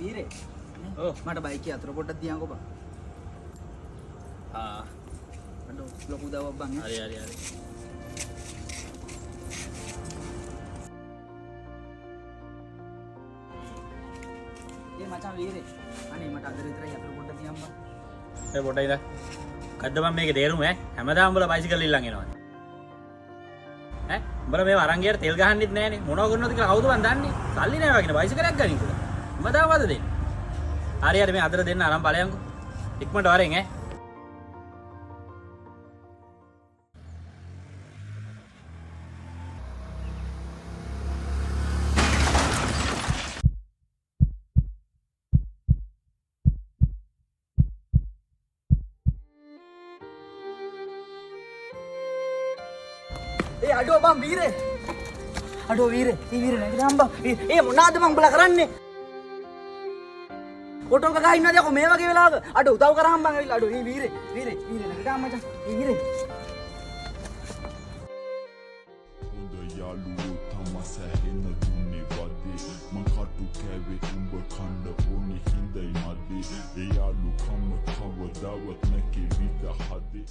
වීරේ ඔව් මට බයික් එක අතර පොඩ්ඩක් දියන්කෝ බං. ආ අඩෝ ලොකු දවවක් බං. හරි හරි හරි ඒ මචං වීරේ අනේ මට අද විතරයි අතර පොඩ්ඩක් දියන් බං. ඒ පොඩ්ඩක් ඉඳ කද්ද මම මේකේ තේරුම ඈ හැමදාම උඹලා බයිසිකල් ඉල්ලන් එනවා ඈ උඹලා මේව අරන් ගියට තෙල් ගහන්නෙත් නැහනේ මොනව කරනවද කියලා කවුද මන් දන්නේ සල්ලි නැහැ වගේ බයිසිකලයක් ගනින් කියලා උඹදාම වද දෙන්නේ හරි හරි මේ අතර දෙන්න අරන් ඵලයන්කෝ ඉක්මනට වරෙන් ඈ ඒ අඩෝ බං වීරේ අඩෝ වීරේ නැගිටම් බං ඒ මොනවාද මං උඹලා කරන්නේ ඔටෝ කකා ඉන්නද යකෝ මේ වගේ වෙලාවක අඩෝ උදව් කරාම් බං ඇවිල්ලා අඩෝ මේ වීරේ නැගිටම් මචං වීරේ හොඳ යාළුවෝ තමස හැෙන දුන්නේ වදේ මං කටු කෑවේ උඹ කණ්ඩ ඕනේ හිඳයි මදේ ඒ යාළුකම කවදාවත් නැකේ විද හදේ